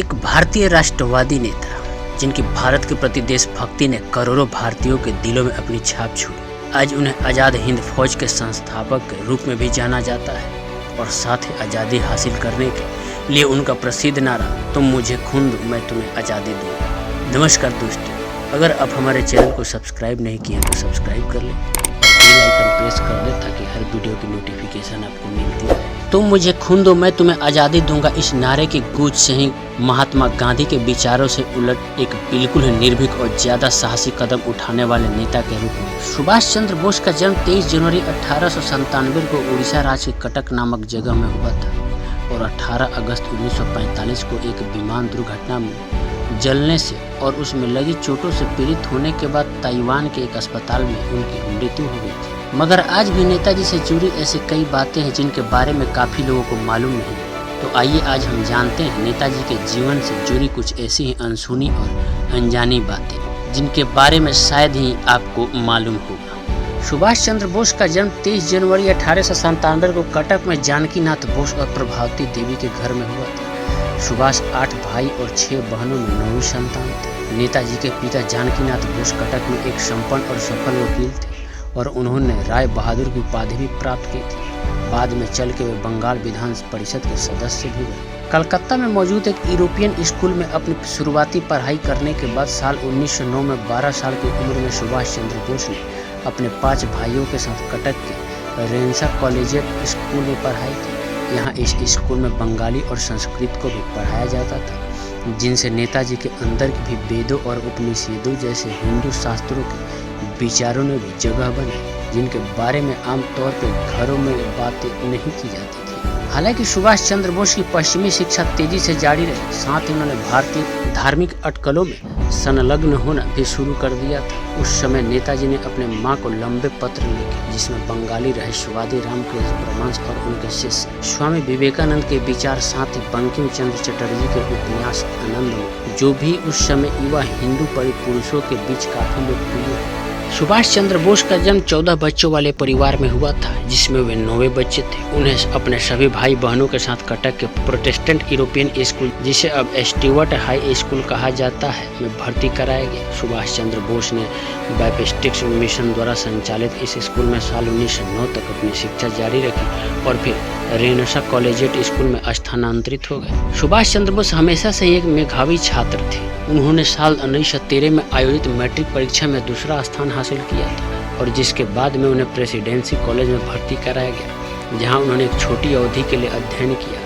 एक भारतीय राष्ट्रवादी नेता जिनकी भारत के प्रति देशभक्ति ने करोड़ों भारतीयों के दिलों में अपनी छाप छोड़ी। आज उन्हें आज़ाद हिंद फौज के संस्थापक के रूप में भी जाना जाता है और साथ ही आज़ादी हासिल करने के लिए उनका प्रसिद्ध नारा तुम मुझे खून दो मैं तुम्हें आज़ादी दूँ। नमस्कार दोस्तों, अगर आप हमारे चैनल को सब्सक्राइब नहीं किए तो सब्सक्राइब कर लें और बेल आइकन प्रेस कर दें ताकि हर वीडियो की नोटिफिकेशन आपको मिलती रहे। तुम मुझे खून दो मैं तुम्हें आज़ादी दूंगा, इस नारे की गूंज से ही महात्मा गांधी के विचारों से उलट एक बिल्कुल ही निर्भीक और ज्यादा साहसी कदम उठाने वाले नेता के रूप में सुभाष चंद्र बोस का जन्म 23 जनवरी 1897 को उड़ीसा राज्य के कटक नामक जगह में हुआ था और 18 अगस्त 1945 को एक विमान दुर्घटना में जलने से और उसमें लगी चोटों से पीड़ित होने के बाद ताइवान के एक अस्पताल में उनकी मृत्यु हो गई थी। मगर आज भी नेताजी से जुड़ी ऐसी कई बातें हैं जिनके बारे में काफ़ी लोगों को मालूम नहीं। तो आइए आज हम जानते हैं नेताजी के जीवन से जुड़ी कुछ ऐसी ही अनसुनी और अनजानी बातें जिनके बारे में शायद ही आपको मालूम होगा। सुभाष चंद्र बोस का जन्म 23 जनवरी 1897 को कटक में जानकीनाथ बोस और प्रभावती देवी के घर में हुआ था। सुभाष 8 भाई और 6 बहनों में 9वीं संतान थे। नेताजी के पिता जानकीनाथ बोस कटक में एक संपन्न और सफल वकील थे और उन्होंने राय बहादुर की उपाधि भी प्राप्त की थी। बाद में चल के वे बंगाल विधान परिषद के सदस्य भी बने। कलकत्ता में मौजूद एक यूरोपियन स्कूल में अपनी शुरुआती पढ़ाई करने के बाद साल 1909 में 12 साल की उम्र में सुभाष चंद्र बोस ने अपने 5 भाइयों के साथ कटक के रेंसा कॉलेजिएट स्कूल में पढ़ाई की। यहाँ इस स्कूल में बंगाली और संस्कृत को भी पढ़ाया जाता था, जिनसे नेताजी के अंदर भी वेदों और उपनिषदों जैसे हिंदू शास्त्रों के विचारों ने भी जगह बनाई, जिनके बारे में आमतौर पर घरों में बातें नहीं की जाती थी। हालांकि सुभाष चंद्र बोस की पश्चिमी शिक्षा तेजी से जारी रही, साथ ही उन्होंने भारतीय धार्मिक अटकलों में संलग्न होना भी शुरू कर दिया था। उस समय नेताजी ने अपने मां को लंबे पत्र लिखे जिसमें बंगाली रहस्यवादी रामकृष्ण परमहंस और उनके शिष्य स्वामी विवेकानंद के विचार, साथ ही बंकिम चंद्र चटर्जी के उपन्यास आनंद, जो भी उस समय युवा हिंदू पुरुषों के बीच काफी लोकप्रिय थे। सुभाष चंद्र बोस का जन्म 14 बच्चों वाले परिवार में हुआ था, जिसमें वे 9वें बच्चे थे। उन्हें अपने सभी भाई बहनों के साथ कटक के प्रोटेस्टेंट यूरोपियन स्कूल, जिसे अब स्टीवर्ट हाई स्कूल कहा जाता है, में भर्ती कराया गया। सुभाष चंद्र बोस ने बैप्टिस्ट मिशन द्वारा संचालित इस स्कूल में साल 1909 तक अपनी शिक्षा जारी रखी और फिर रेनेसा कॉलेजिएट स्कूल में स्थानांतरित हो गए। सुभाष चंद्र बोस हमेशा से एक मेधावी छात्र थे। उन्होंने साल 1913 में आयोजित मैट्रिक परीक्षा में दूसरा स्थान हासिल किया था और जिसके बाद में उन्हें प्रेसिडेंसी कॉलेज में भर्ती कराया गया, जहां उन्होंने एक छोटी अवधि के लिए अध्ययन किया।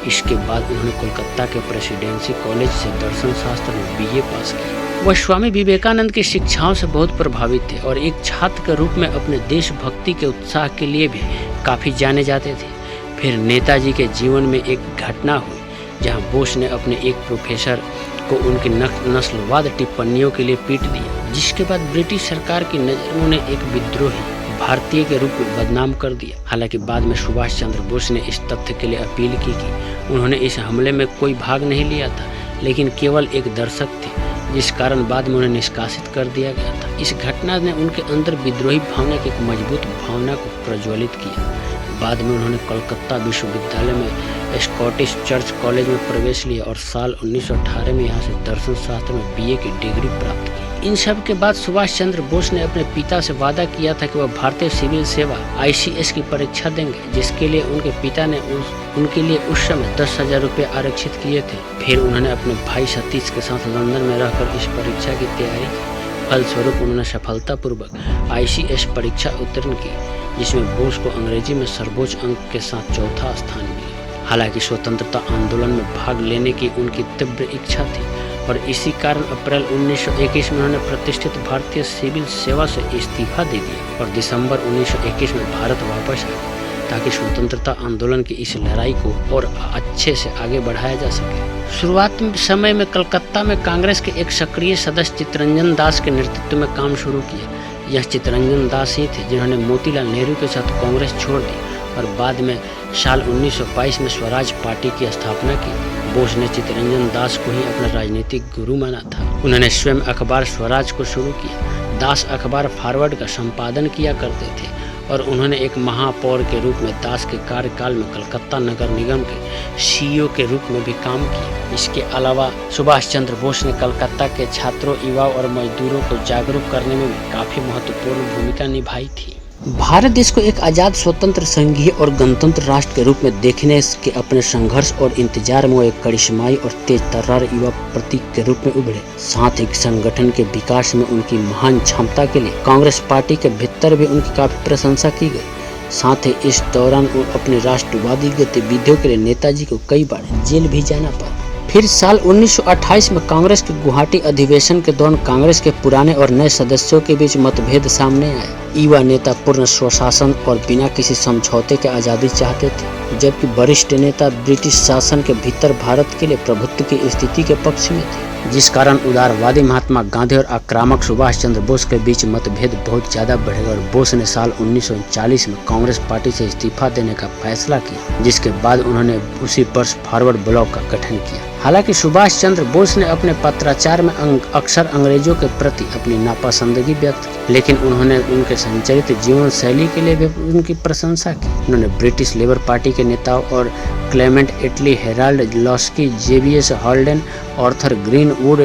इसके बाद उन्होंने कोलकाता के प्रेसिडेंसी कॉलेज से दर्शन शास्त्र में BA पास किया। वह स्वामी विवेकानंद की शिक्षाओं से बहुत प्रभावित थे और एक छात्र के रूप में अपने देशभक्ति के उत्साह के लिए भी काफ़ी जाने जाते थे। फिर नेताजी के जीवन में एक घटना हुई जहां बोस ने अपने एक प्रोफेसर को उनकी नस्लवाद टिप्पणियों के लिए पीट दिया, जिसके बाद ब्रिटिश सरकार की नज़र में उन्हें एक विद्रोही भारतीय के रूप में बदनाम कर दिया। हालांकि बाद में सुभाष चंद्र बोस ने इस तथ्य के लिए अपील की कि उन्होंने इस हमले में कोई भाग नहीं लिया था, लेकिन केवल एक दर्शक थे, जिस कारण बाद में उन्हें निष्कासित कर दिया गया था। इस घटना ने उनके अंदर विद्रोही भावना की एक मजबूत भावना को प्रज्वलित किया। बाद में उन्होंने कोलकाता विश्वविद्यालय में स्कॉटिश चर्च कॉलेज में प्रवेश लिया और साल 1918 में यहाँ से दर्शन शास्त्र में BA की डिग्री प्राप्त की। इन सब के बाद सुभाष चंद्र बोस ने अपने पिता से वादा किया था कि वह भारतीय सिविल सेवा ICS की परीक्षा देंगे, जिसके लिए उनके पिता ने उनके लिए उस समय 10,000 रुपये आरक्षित किए थे। फिर उन्होंने अपने भाई सतीश के साथ लंदन में रहकर इस परीक्षा की तैयारी की। फलस्वरूप उन्होंने सफलतापूर्वक ICS परीक्षा उत्तीर्ण की, जिसमें बोस को अंग्रेजी में सर्वोच्च अंक के साथ चौथा स्थान मिला। हालांकि स्वतंत्रता आंदोलन में भाग लेने की उनकी तीव्र इच्छा थी और इसी कारण अप्रैल 1921 में उन्होंने प्रतिष्ठित भारतीय सिविल सेवा से इस्तीफा दे दिया और दिसंबर 1921 में भारत वापस आए ताकि स्वतंत्रता आंदोलन की इस लड़ाई को और अच्छे से आगे बढ़ाया जा सके। शुरुआत समय में कलकत्ता में कांग्रेस के एक सक्रिय सदस्य चित्तरंजन दास के नेतृत्व में काम शुरू किया। यह चित्तरंजन दास ही थे जिन्होंने मोतीलाल नेहरू के साथ कांग्रेस छोड़ दी और बाद में साल 1922 में स्वराज पार्टी की स्थापना की। बोस ने चित्तरंजन दास को ही अपना राजनीतिक गुरु माना था। उन्होंने स्वयं अखबार स्वराज को शुरू किया। दास अखबार फॉरवर्ड का संपादन किया करते थे और उन्होंने एक महापौर के रूप में दास के कार्यकाल में कलकत्ता नगर निगम के सीईओ के रूप में भी काम किया। इसके अलावा सुभाष चंद्र बोस ने कलकत्ता के छात्रों, युवाओं और मजदूरों को जागरूक करने में भी काफी महत्वपूर्ण भूमिका निभाई थी। भारत देश को एक आज़ाद, स्वतंत्र, संघीय और गणतंत्र राष्ट्र के रूप में देखने के अपने संघर्ष और इंतजार में वो एक करिश्माई और तेज तर्रार युवा प्रतीक के रूप में उभरे। साथ ही संगठन के विकास में उनकी महान क्षमता के लिए कांग्रेस पार्टी के भीतर भी उनकी काफी प्रशंसा की गई। साथ ही इस दौरान अपनी राष्ट्रवादी गतिविधियों के लिए नेताजी को कई बार जेल भी जाना पड़ा। फिर साल 1928 में कांग्रेस के गुवाहाटी अधिवेशन के दौरान कांग्रेस के पुराने और नए सदस्यों के बीच मतभेद सामने आए। युवा नेता पूर्ण स्वशासन और बिना किसी समझौते के आज़ादी चाहते थे, जबकि वरिष्ठ नेता ब्रिटिश शासन के भीतर भारत के लिए प्रभुत्व की स्थिति के पक्ष में थे, जिस कारण उदारवादी महात्मा गांधी और आक्रामक सुभाष चंद्र बोस के बीच मतभेद बहुत ज्यादा बढ़ गए और बोस ने साल 1939 में कांग्रेस पार्टी से इस्तीफा देने का फैसला किया, जिसके बाद उन्होंने उसी वर्ष फॉरवर्ड ब्लॉक का गठन किया। हालांकि सुभाष चंद्र बोस ने अपने पत्राचार में अक्सर अंग्रेजों के प्रति अपनी नापसंदगी व्यक्त की, लेकिन उन्होंने उनके संचरित जीवन शैली के लिए भी उनकी प्रशंसा की। उन्होंने ब्रिटिश लेबर पार्टी के नेताओं और Clement Attlee, Harold Laski, JBS Haldane, Arthur Greenwood,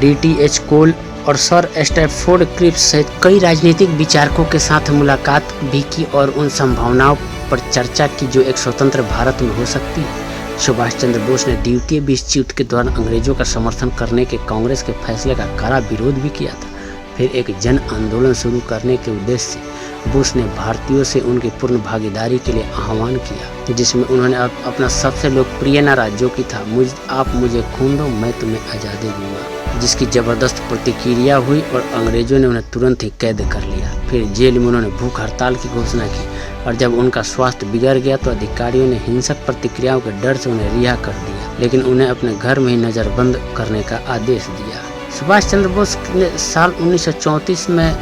DTH Cole और सर स्टैफोर्ड क्रिप्स सहित कई राजनीतिक विचारकों के साथ मुलाकात भी की और उन संभावनाओं पर चर्चा की जो एक स्वतंत्र भारत में हो सकती है। सुभाष चंद्र बोस ने द्वितीय विश्व युद्ध के दौरान अंग्रेजों का समर्थन करने के कांग्रेस के फैसले का कड़ा विरोध भी किया था। फिर एक जन आंदोलन शुरू करने के उद्देश्य से बोस ने भारतीयों से उनकी पूर्ण भागीदारी के लिए आह्वान किया, जिसमें उन्होंने अपना सबसे लोकप्रिय नारा जो कि था आप मुझे खून दो मैं तुम्हें आज़ादी दूंगा, जिसकी जबरदस्त प्रतिक्रिया हुई और अंग्रेजों ने उन्हें तुरंत ही कैद कर लिया। फिर जेल में उन्होंने भूख हड़ताल की घोषणा की और जब उनका स्वास्थ्य बिगड़ गया तो अधिकारियों ने हिंसक प्रतिक्रियाओं के डर से उन्हें रिहा कर दिया, लेकिन उन्हें अपने घर में ही नजरबंद करने का आदेश दिया। सुभाष चंद्र बोस ने साल 1934 में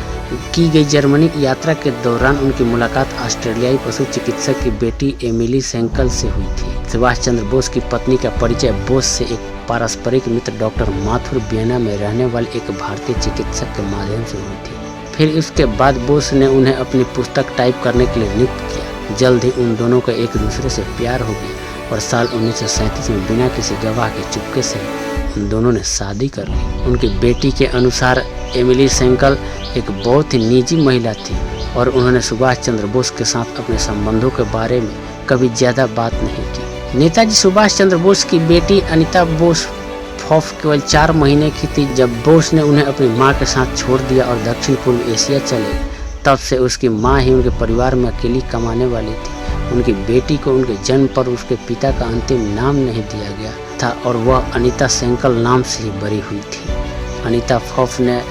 की गई जर्मनी की यात्रा के दौरान उनकी मुलाकात ऑस्ट्रेलियाई पशु चिकित्सक की बेटी एमिली सेंकल से हुई थी। सुभाष चंद्र बोस की पत्नी का परिचय बोस से एक पारस्परिक मित्र डॉक्टर माथुर वियना में रहने वाले एक भारतीय चिकित्सक के माध्यम से हुई थी। फिर इसके बाद बोस ने उन्हें अपनी पुस्तक टाइप करने के लिए नियुक्त किया। जल्द ही उन दोनों का एक दूसरे से प्यार हो गया और साल 1937 में बिना किसी गवाह के चुपके से उन दोनों ने शादी कर ली। उनकी बेटी के अनुसार एमिली सेंकल एक बहुत ही निजी महिला थी और उन्होंने सुभाष चंद्र बोस के साथ अपने संबंधों के बारे में कभी ज़्यादा बात नहीं की। नेताजी सुभाष चंद्र बोस की बेटी अनीता बोस फॉफ केवल 4 महीने की थी जब बोस ने उन्हें अपनी मां के साथ छोड़ दिया और दक्षिण पूर्व एशिया चले गए। तब से उसकी मां ही उनके परिवार में अकेली कमाने वाली थी। उनकी बेटी को उनके जन्म पर उसके पिता का अंतिम नाम नहीं दिया गया था और वह अनीता सेंकल नाम से ही बरी हुई थी। अनीता फॉफ ने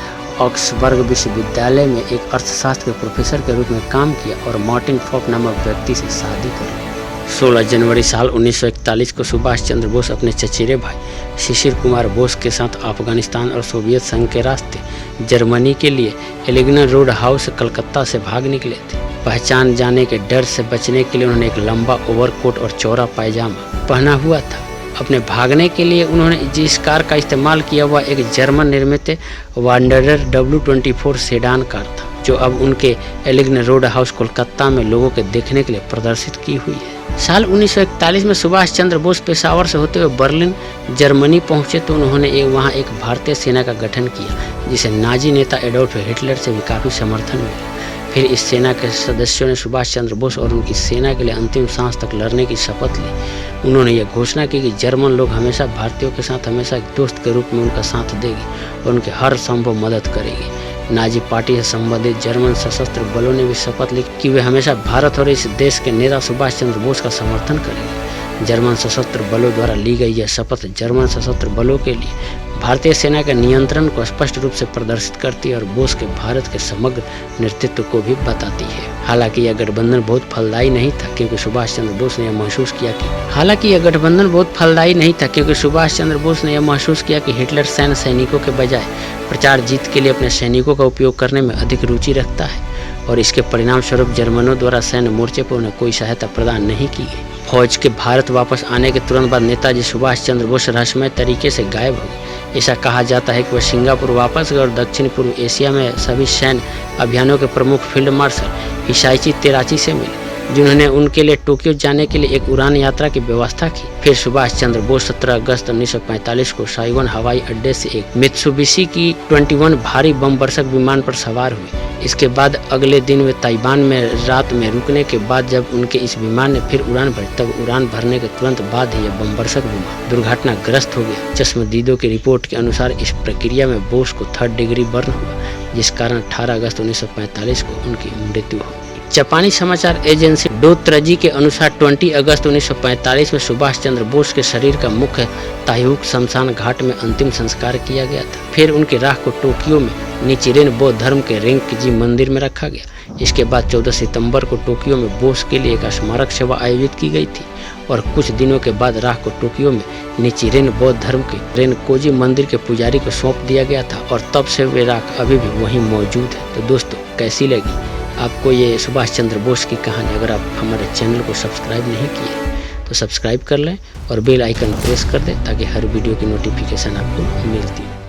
ऑक्सबर्ग विश्वविद्यालय में एक अर्थशास्त्र के प्रोफेसर के रूप में काम किया और मार्टिन फॉफ नामक व्यक्ति से शादी कर ली। 16 जनवरी साल 1941 को सुभाष चंद्र बोस अपने चचेरे भाई शिशिर कुमार बोस के साथ अफगानिस्तान और सोवियत संघ के रास्ते जर्मनी के लिए एलिगनर रोड हाउस कलकत्ता से भाग निकले थे। पहचान जाने के डर से बचने के लिए उन्होंने एक लंबा ओवरकोट और चौड़ा पायजामा पहना हुआ था। अपने भागने के लिए उन्होंने जिस कार का इस्तेमाल किया वह एक जर्मन निर्मित वांडरर W24 सेडान कार था, जो अब उनके एलिगनर रोड हाउस कोलकाता में लोगों के देखने के लिए प्रदर्शित की हुई है। साल 1941 में सुभाष चंद्र बोस पेशावर से होते हुए बर्लिन जर्मनी पहुंचे तो उन्होंने वहां एक भारतीय सेना का गठन किया, जिसे नाजी नेता एडोल्फ हिटलर से भी काफ़ी समर्थन मिला। फिर इस सेना के सदस्यों ने सुभाष चंद्र बोस और उनकी सेना के लिए अंतिम सांस तक लड़ने की शपथ ली। उन्होंने यह घोषणा की कि जर्मन लोग हमेशा भारतीयों के साथ हमेशा एक दोस्त के रूप में उनका साथ देंगे और उनके हर संभव मदद करेंगे। नाजी पार्टी से संबंधित जर्मन सशस्त्र बलों ने भी शपथ ली कि वे हमेशा भारत और इस देश के नेता सुभाष चंद्र बोस का समर्थन करेंगे। जर्मन सशस्त्र बलों द्वारा ली गई यह शपथ जर्मन सशस्त्र बलों के लिए भारतीय सेना के नियंत्रण को स्पष्ट रूप से प्रदर्शित करती है और बोस के भारत के समग्र नेतृत्व को भी बताती है। हालांकि यह गठबंधन बहुत फलदायी नहीं था क्योंकि सुभाष चंद्र बोस ने यह महसूस किया कि हिटलर सैन्य सैनिकों के बजाय प्रचार जीत के लिए अपने सैनिकों का उपयोग करने में अधिक रुचि रखता है और इसके परिणाम स्वरूप जर्मनों द्वारा सैन्य मोर्चे पर उन्हें कोई सहायता प्रदान नहीं की गई। फौज के भारत वापस आने के तुरंत बाद नेताजी सुभाष चंद्र बोस रहस्यमय तरीके से गायब हो गए। ऐसा कहा जाता है कि वह सिंगापुर वापस गए और दक्षिण पूर्व एशिया में सभी सैन्य अभियानों के प्रमुख फील्ड मार्शल हिसाइची तेराची से मिले, जिन्होंने उनके लिए टोक्यो जाने के लिए एक उड़ान यात्रा की व्यवस्था की। फिर सुभाष चंद्र बोस 17 अगस्त 1945 को साइगोन हवाई अड्डे से एक मित्सुबिशी की 21 भारी बम वर्षक विमान पर सवार हुए। इसके बाद अगले दिन वे ताइवान में रात में रुकने के बाद जब उनके इस विमान ने फिर उड़ान भरी, तब उड़ान भरने के तुरंत बाद ही यह बम वर्षक विमान दुर्घटनाग्रस्त हो गया। चश्मदीदों की रिपोर्ट के अनुसार इस प्रक्रिया में बोस को 3rd डिग्री बर्न हुआ, जिस कारण 18 अगस्त 1945 को उनकी मृत्यु हो गई। जापानी समाचार एजेंसी डोत्रजी के अनुसार 20 अगस्त 1945 में सुभाष चंद्र बोस के शरीर का मुख्य ताइहुक शमशान घाट में अंतिम संस्कार किया गया था। फिर उनकी राख को टोक्यो में निचिरेन बौद्ध धर्म के रेंकिजी मंदिर में रखा गया। इसके बाद 14 सितंबर को टोक्यो में बोस के लिए एक स्मारक सेवा आयोजित की गई थी और कुछ दिनों के बाद राख को टोक्यो में निचिरेन बौद्ध धर्म के रेनकोजी मंदिर के पुजारी को सौंप दिया गया था और तब से वे राख अभी भी वहीं मौजूद है। तो दोस्तों, कैसी लगी आपको ये सुभाष चंद्र बोस की कहानी? अगर आप हमारे चैनल को सब्सक्राइब नहीं किए तो सब्सक्राइब कर लें और बेल आइकन प्रेस कर दें ताकि हर वीडियो की नोटिफिकेशन आपको मिलती है।